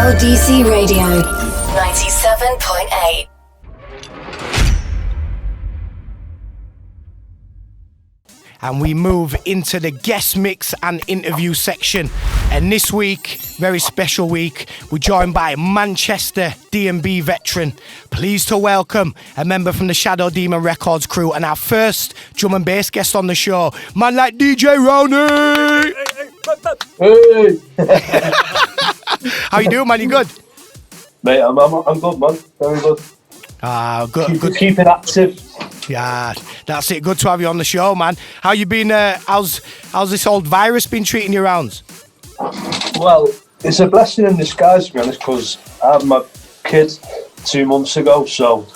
LDC Radio 97.8. And we move into the guest mix and interview section. And this week, very special week, we're joined by Manchester D&B veteran. Pleased to welcome a member from the Shadow Demon Records crew and our first drum and bass guest on the show, man like DJ Rowney. Hey! How you doing, man? You good? Mate, I'm good, man. Very good. Good. Keep it active. Yeah, that's it. Good to have you on the show, man. How you been? How's this old virus been treating you rounds? Well, it's a blessing in disguise, to be honest, because I had my kid 2 months ago, so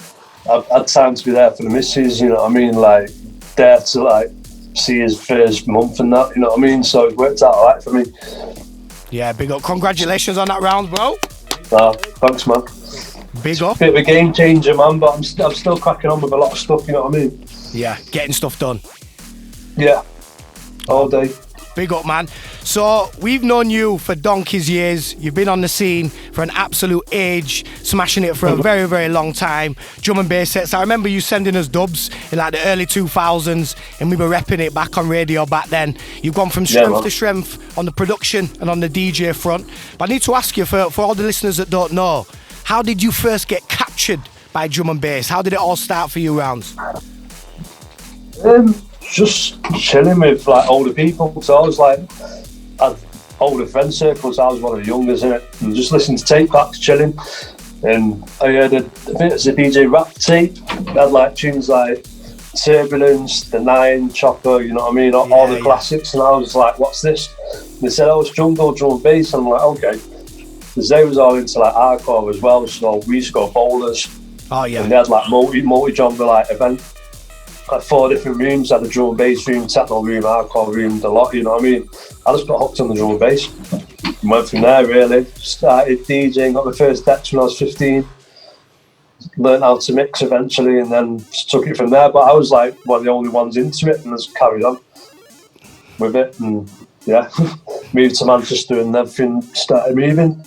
I've had time to be there for the missus, you know what I mean? Like, there to, like, see his first month and that, you know what I mean? So it worked out alright for me. Yeah, big up. Congratulations on that round, bro. Thanks, man. Big up. Bit of a game changer, man, but I'm still cracking on with a lot of stuff, you know what I mean? Yeah, getting stuff done. Yeah, all day. Big up, man. So, we've known you for donkey's years. You've been on the scene for an absolute age, smashing it for a very, very long time. Drum and bass sets. I remember you sending us dubs in like the early 2000s, and we were repping it back on radio back then. You've gone from strength to strength on the production and on the DJ front. But I need to ask you, for all the listeners that don't know, how did you first get captured by drum and bass? How did it all start for you, Rounds? Just chilling with like older people. So I was like, I had older friend circles. I was one of the youngers in it, and just listening to tape backs, chilling. And I heard I think it's a DJ rap tape. It had like tunes like Turbulence, The Nine, Chopper, you know what I mean? All the classics. And I was like, what's this? And they said, oh, it's jungle, drum and bass. And I'm like, okay. Because they was all into like hardcore as well, so we used to go bowlers. Oh yeah. And they had like multi-genre like event, like 4 different rooms. Had a drum and bass room, techno room, hardcore room, the lot. You know what I mean? I just got hooked on the drum and bass. Went from there really. Started DJing, got my first decks when I was 15. Learned how to mix eventually, and then took it from there. But I was like one of the only ones into it, and just carried on with it. And yeah, moved to Manchester, and everything started moving.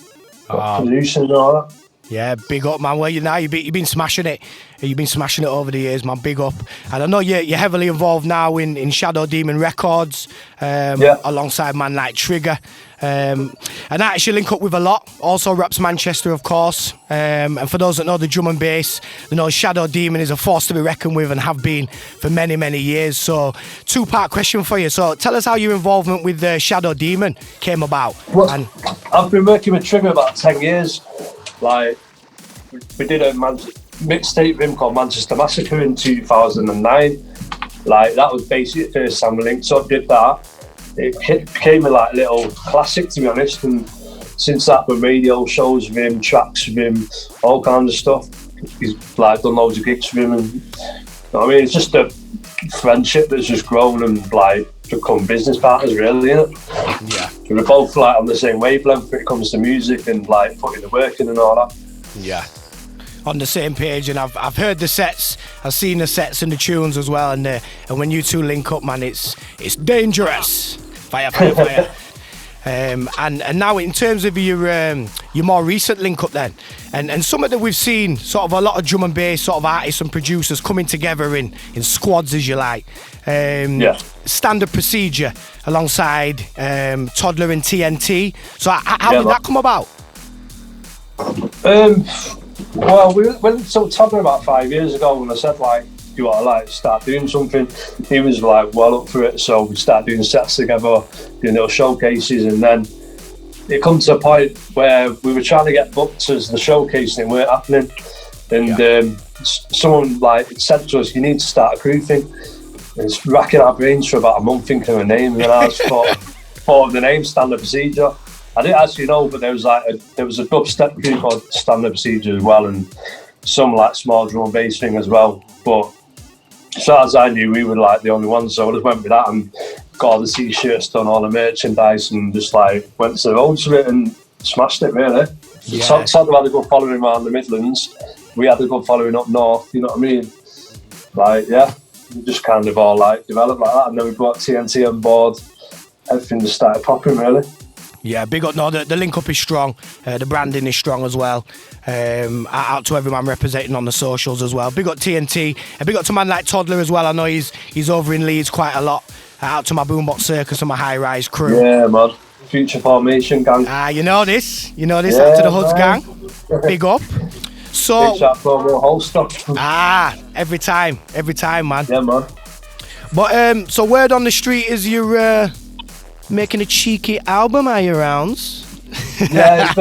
Producing and all that. Yeah, big up, man. Well, you've been smashing it. You've been smashing it over the years, man. Big up. And I know you're heavily involved now in Shadow Demon Records, alongside man like Trigger. And I actually link up with a lot. Also reps Manchester, of course. And for those that know the drum and bass, they know Shadow Demon is a force to be reckoned with and have been for many, many years. So, 2-part question for you. So, tell us how your involvement with Shadow Demon came about. Well, I've been working with Trigger about 10 years. Like, we did a mixtape with him called Manchester Massacre in 2009. Like, that was basically the first time we linked, so I did that. It became a like little classic, to be honest, and since that, with radio shows with him, tracks with him, all kinds of stuff. He's like done loads of gigs with him, and you know what I mean, it's just a friendship that's just grown and like become business partners, really, innit? Yeah. We're both like on the same wavelength when it comes to music and like putting the work in and all that. Yeah. On the same page, and I've heard the sets, I've seen the sets and the tunes as well, and when you two link up, man, it's dangerous. Fire. And now in terms of your more recent link up then, and something that we've seen, sort of a lot of drum and bass sort of artists and producers coming together in squads, as you like. Standard Procedure alongside Toddler and TNT. So how did that come about? Well, we went to Toddler about 5 years ago, when I said like, do you want to like start doing something? He was like well up for it, so we started doing sets together, doing little showcases, and then it come to a point where we were trying to get booked as the showcase and it weren't happening. And someone like said to us, you need to start a crew thing. And it's racking our brains for about a month thinking of a name, and I just thought of the name Standard Procedure. I didn't actually know, but there was a dubstep crew called Standard Procedure as well, and some like small drum and bass thing as well. But as far as I knew, we were like the only ones, so I just went with that and got all the t-shirts done, all the merchandise, and just like went to the roads with it and smashed it, really. Yeah. Sort of had a good following around the Midlands. We had a good following up north, you know what I mean? Like, yeah, we just kind of all like developed like that, and then we brought TNT on board. Everything just started popping, really. Yeah, big up. No, the link up is strong. The branding is strong as well. Out to every man representing on the socials as well. Big up TNT. And big up to man like Toddler as well. I know he's over in Leeds quite a lot. Out to my Boombox Circus and my High Rise crew. Yeah, man. Future Formation gang. You know this. Yeah, out to the Hoods gang. Big up. So. Big chat promo holster. Every time, man. Yeah, man. But so word on the street is you're making a cheeky album, are you, Rounds? Yeah, it's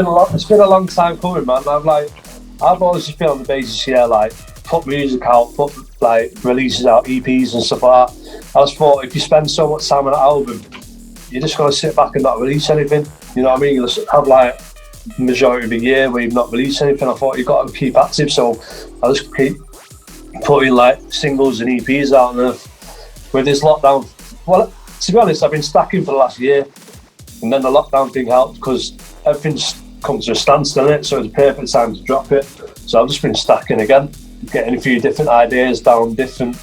been a long time coming, man. I've always just been on the basis here, like, put music out, put like releases out, EPs and stuff like that. I just thought if you spend so much time on an album, you're just gonna sit back and not release anything. You know what I mean? You'll have like majority of the year where you've not released anything. I thought you've got to keep active, so I just keep putting like singles and EPs out. And with this lockdown, well, to be honest, I've been stacking for the last year, and then the lockdown thing helped because everything's come to a standstill, innit? So it's a perfect time to drop it. So I've just been stacking again, getting a few different ideas down, different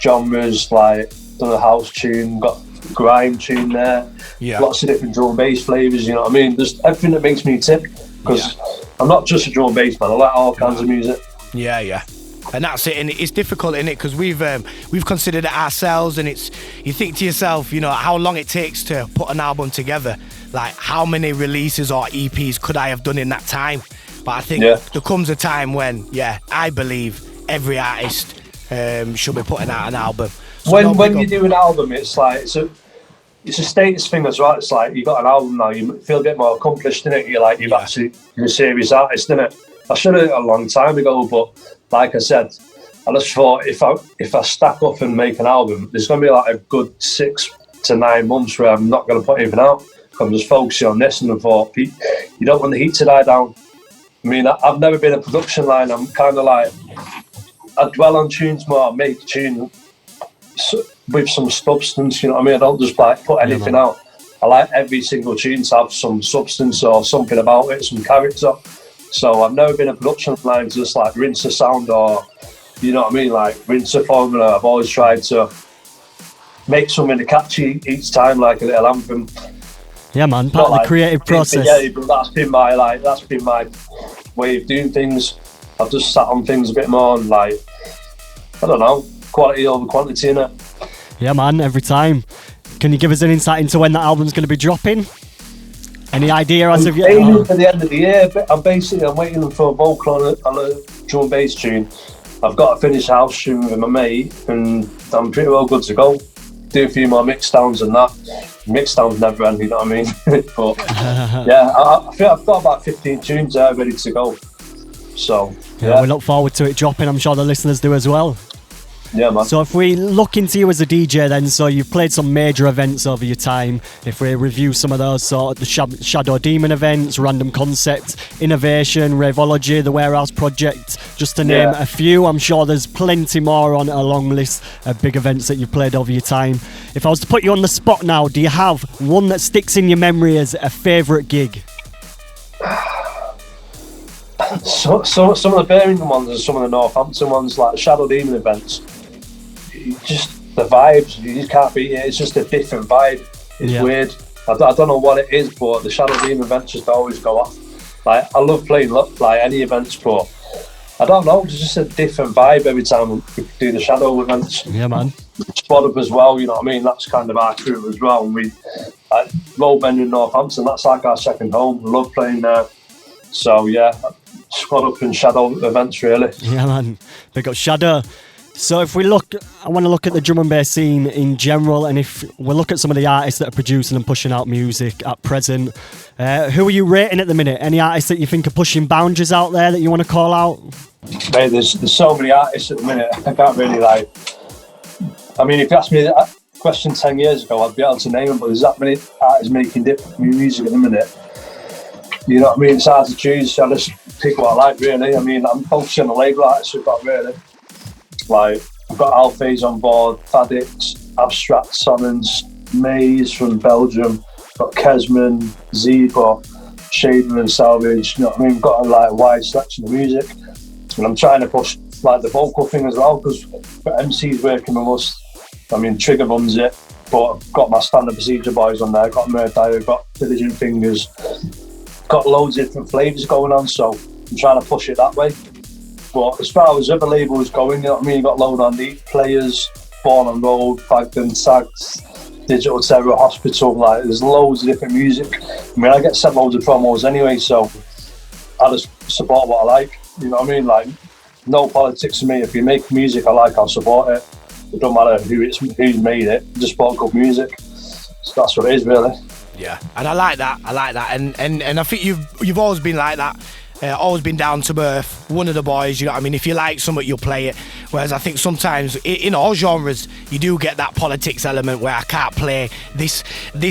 genres, like done a house tune, got grime tune there, lots of different drum and bass flavours, you know what I mean? Just everything that makes me tick, because I'm not just a drum and bass man, I like all kinds of music. Yeah. And that's it, and it's difficult, innit? Because we've considered it ourselves, and it's, you think to yourself, you know, how long it takes to put an album together. Like, how many releases or EPs could I have done in that time? But I think there comes a time when, I believe every artist should be putting out an album. So when you do an album, it's like it's a status thing as well. It's like you got an album now, you feel a bit more accomplished, innit? You're like you're a serious artist, innit? I should have done it a long time ago, but like I said, I just thought if I stack up and make an album, there's going to be like a good 6 to 9 months where I'm not going to put anything out. I'm just focusing on this, and I thought, you don't want the heat to die down. I mean, I've never been a production line. I'm kind of like, I dwell on tunes more, make a tune with some substance, you know what I mean? I don't just like put anything out. I like every single tune to have some substance or something about it, some character. So I've never been a production line to just like rinse a sound or, you know what I mean, like rinse a formula. I've always tried to make something catchy each time, like a little anthem. Yeah, man, part of the creative process. Yeah, but that's been my way of doing things. I've just sat on things a bit more and like, I don't know, quality over quantity, innit? Yeah, man, every time. Can you give us an insight into when that album's going to be dropping? Any idea as of yet? I'm aiming for the end of the year, but I'm waiting for a vocal on a drum and bass tune. I've got to finish a house tune with my mate, and I'm pretty well good to go. Do a few more mix downs and that. Mix downs never end, you know what I mean? But yeah, I think I've got about 15 tunes there ready to go. So yeah, we look forward to it dropping. I'm sure the listeners do as well. Yeah, man. So if we look into you as a DJ then, so you've played some major events over your time. If we review some of those, sort of the Shadow Demon events, Random Concept, Innovation, Raveology, The Warehouse Project, just to name a few. I'm sure there's plenty more on a long list of big events that you've played over your time. If I was to put you on the spot now, do you have one that sticks in your memory as a favourite gig? So some of the Birmingham ones and some of the Northampton ones, like the Shadow Demon events, just the vibes, you just can't beat it. It's just a different vibe. It's weird. I don't know what it is, but the Shadow Demon events just always go off. Like, I love playing like any events, but I don't know, it's just a different vibe every time we do the Shadow events. Yeah, man. Spot Up as well, you know what I mean? That's kind of our crew as well. And we Road Bend in Northampton, that's like our second home. We love playing there. So yeah, Squad Up and Shadow events really. Yeah, man. Big up Shadow. So if we look, I want to look at the drum and bass scene in general, and if we look at some of the artists that are producing and pushing out music at present, who are you rating at the minute? Any artists that you think are pushing boundaries out there that you want to call out? Mate, there's so many artists at the minute, I can't really like... I mean, if you asked me that question 10 years ago, I'd be able to name them, but there's that many artists making different music at the minute. You know what I mean? It's hard to choose, I just pick what I like, really. I mean, I'm focusing on the label artists we've got, really. Like, I've got Alphase on board, Fadix, Abstract Sonnens, Maze from Belgium, got Kesman, Zebo, Shader and Salvage, you know what I mean? We've got a like, wide selection of music. And I'm trying to push like the vocal thing as well, because MC's working with us. I mean, Trigger runs it, But I've got my Standard Procedure boys on there, got Murder, got Diligent Fingers, got loads of different flavours going on, so I'm trying to push it that way. But as far as other labels going, you know what I mean, you got Load on Deep, Players, Born on Road, Bagged and Tagged, Digital Terror, Hospital, like there's loads of different music. I mean, I get sent loads of promos anyway, so I just support what I like, you know what I mean? Like, no politics for me. If you make music I like, I'll support it. It don't matter who's made it, just support good music. So that's what it is, really. Yeah, and I like that, and I think you've always been like that. Always been down to earth, one of the boys, you know what I mean? If you like something, you'll play it. Whereas I think sometimes, in all genres, you do get that politics element where I can't play this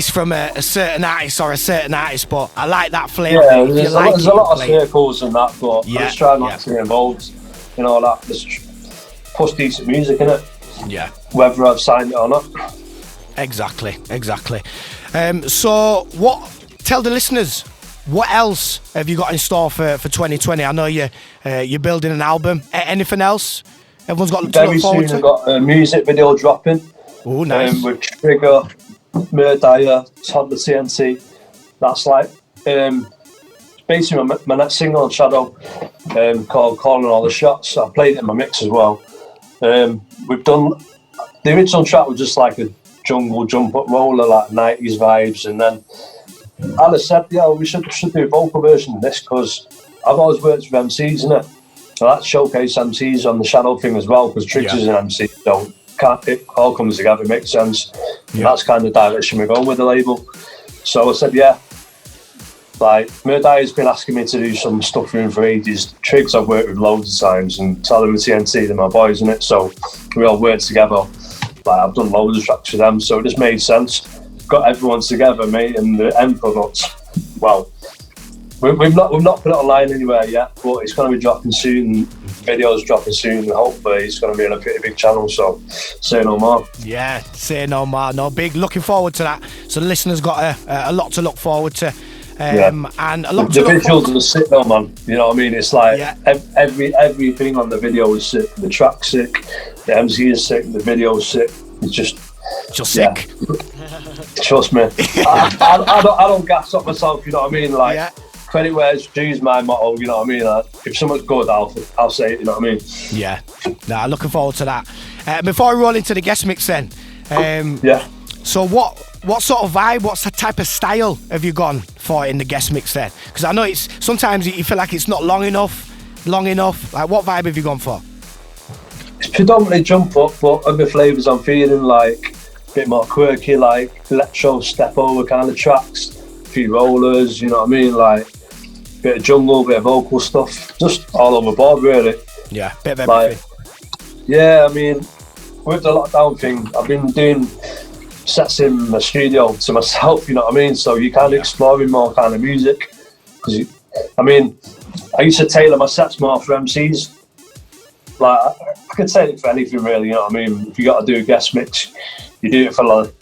from a certain artist or a certain artist, but I like that flavour. Yeah, there's a lot of circles and that, but I just try not to get involved in all that. Just push decent music, innit? Yeah. Whether I've signed it or not. Exactly. So, tell the listeners, what else have you got in store for 2020? I know you're building an album. Anything else? Everyone's got to look forward to. I've got a music video dropping. Oh, nice. With Trigger, Murder, Toddler TNT. That's like basically my next single on Shadow, called Calling All the Shots. I played it in my mix as well. We've done the original track was just like a jungle jump up roller, like 90s vibes, and then Alice said, yeah, we should do a vocal version of this, because I've always worked with MCs, innit? So that's showcase MCs on the Shadow thing as well, because Triggs is an MC, so it all comes together, it makes sense. And that's kind of the direction we're going with the label. So I said, yeah. Like, Murdia's been asking me to do some stuff for him for ages. Triggs I've worked with loads of times, and Tyler with TNT, they're my boys, innit? So we all work together. Like, I've done loads of tracks for them, so it just made sense. Got everyone together, mate, and the end product, well, we've not put it online anywhere yet, but it's going to be dropping soon. Videos dropping soon, and hopefully it's going to be on a pretty big channel, so say no more. Yeah, say no more. No, big, looking forward to that. So the listeners got a lot to look forward to. And a lot the visuals are sick though, man. You know what I mean? It's like everything on the video is sick. The track's sick, the MC is sick, the video's sick. It's just sick. Trust me. I don't gas up myself, you know what I mean? Like, credit where it's due is my motto, you know what I mean? Like, if something's good, I'll say it, you know what I mean? Yeah. Nah, looking forward to that. Before we roll into the guest mix then, so what sort of vibe, what's the type of style have you gone for in the guest mix then? Because I know it's sometimes you feel like it's not long enough. Like, what vibe have you gone for? It's predominantly jump up, but other flavours I'm feeling, like a bit more quirky, like electro step over kind of tracks, a few rollers, you know what I mean? Like a bit of jungle, bit of vocal stuff, just all over board really. Yeah, bit of everything. Yeah, I mean, with the lockdown thing, I've been doing sets in the studio to myself, you know what I mean? So you kind of exploring more kind of music. Because, I mean, I used to tailor my sets more for MCs. Like, I could say it for anything really, you know what I mean? If you got to do a guest mix, you do it for like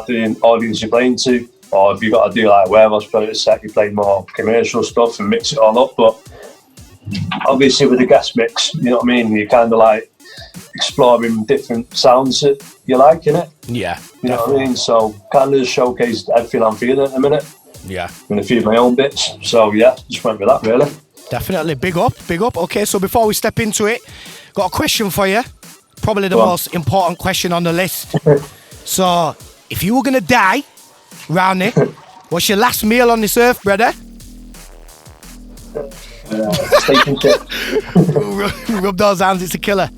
the audience you're playing to. Or if you got to do like warehouse product set, you play more commercial stuff and mix it all up. But obviously with the guest mix, you know what I mean? You kind of like exploring different sounds that you like, innit? Yeah. You know what I mean? So kind of just showcased everything I'm feeling at the minute. Yeah. And a few of my own bits. So yeah, just went with that really. Definitely. Big up. Okay, so before we step into it, got a question for you. Probably the most important question on the list. So, if you were going to die, Rowney, what's your last meal on this earth, brother? Steak and chips. Rub those hands, it's a killer.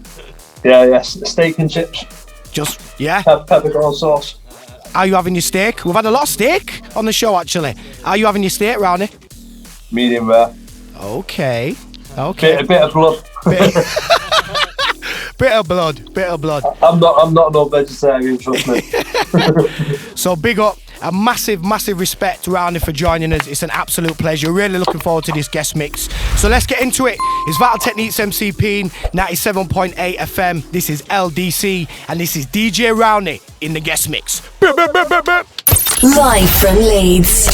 Yeah, steak and chips. Just, peppercorn sauce. Are you having your steak? We've had a lot of steak on the show, actually. Are you having your steak, Rowney? Medium rare. Okay. A bit of blood. Bit of blood. I'm not no vegetarian, trust me. So big up, a massive respect to Rowney for joining us. It's an absolute pleasure. Really looking forward to this guest mix. So let's get into it. It's Vital Techniques MC Pean, 97.8 FM. This is LDC, and this is DJ Rowney in the guest mix. Live from Leeds.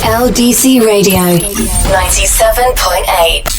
LDC Radio, 97.8.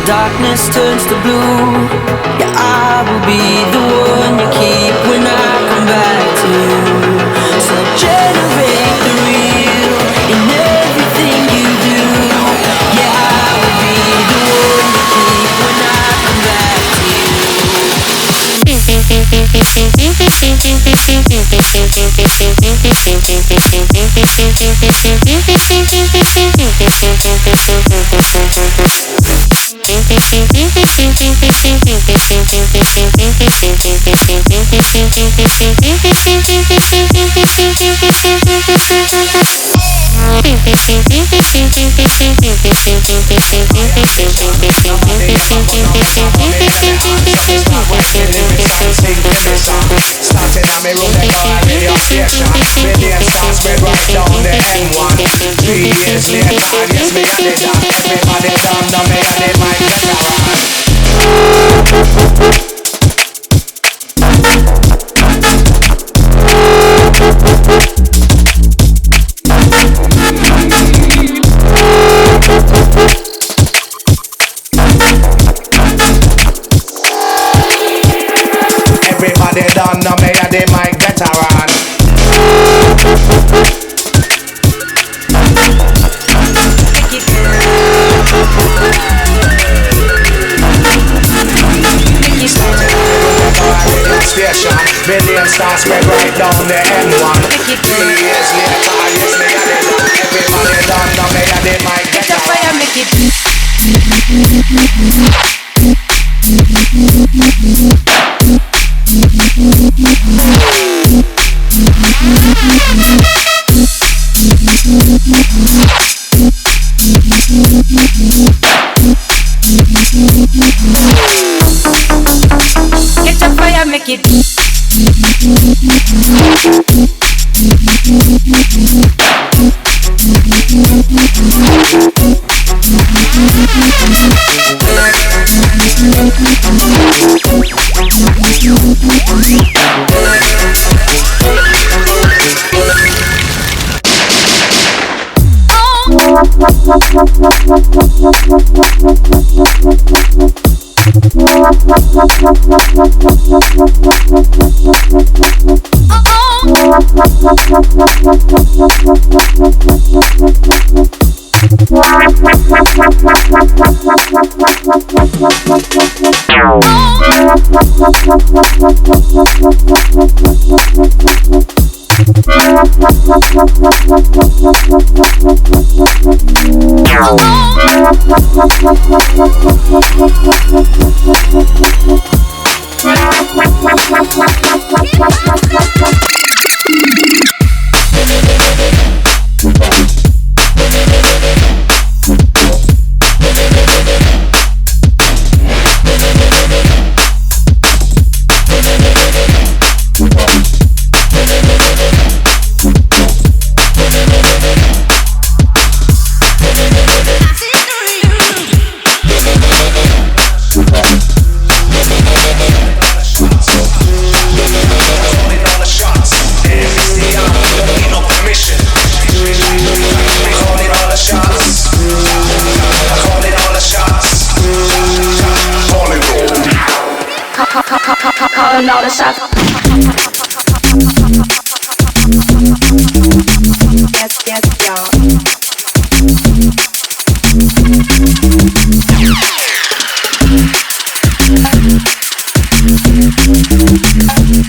darkness turns to blue. Yeah, I will be the one you keep when I come back to you. So generate the real in everything you do. Yeah, I will be the one you keep when I come back to you. Starting on me room, they go a radio station. Million stars spread right down the M1. 3 years later, yes, me and it done. Everybody done, now me and it might get around. Everybody done, now me and they might get around. Station, million stars spread right down the M1. 3 years later, yes, me and it done. Everybody done, now me and they might get around. Get a fire, make it. calling all the shots. Yes, yes, y'all.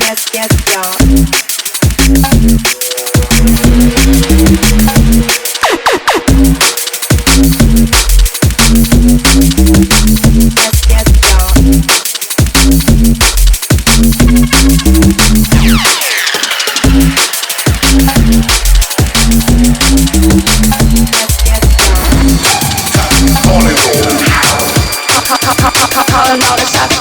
Yes, yes, y'all. Calling all the shots.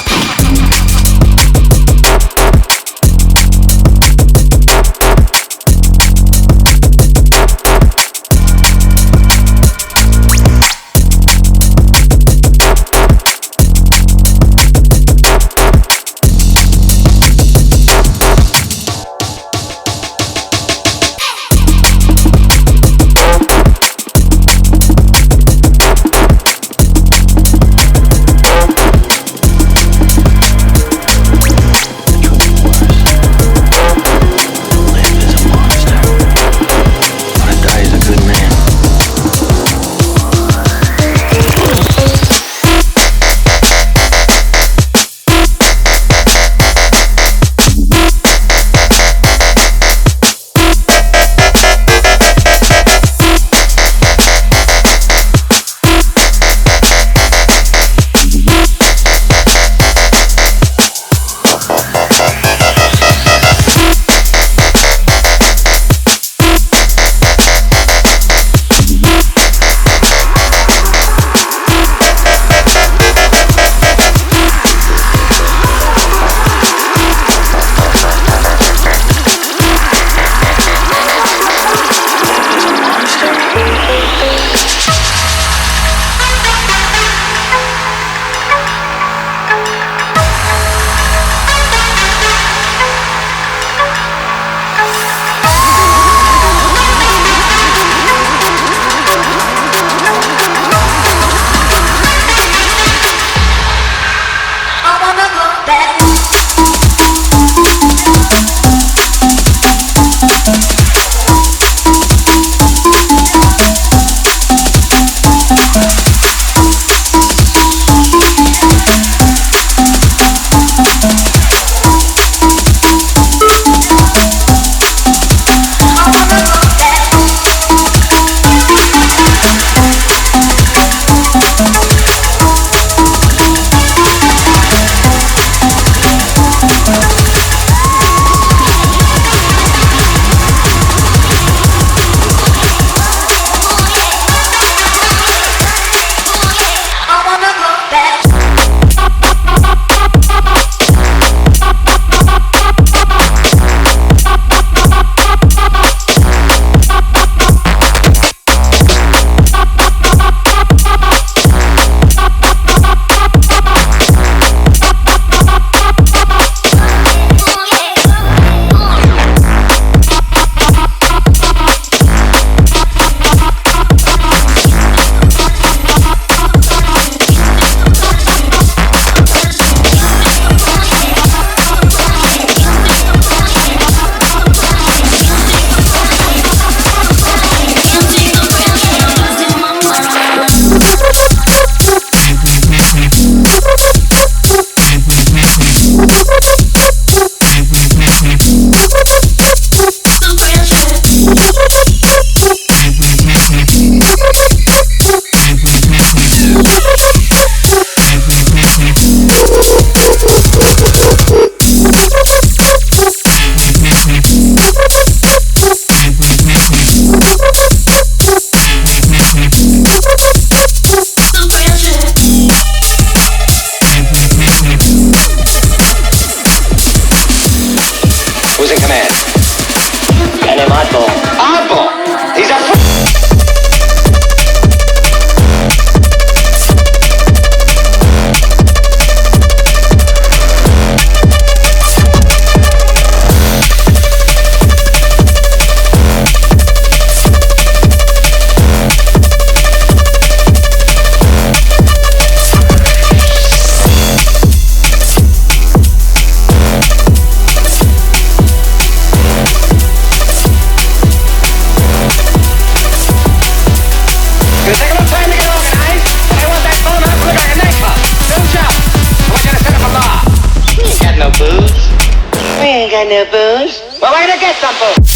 ain't got no booze. Well, where to get some booze?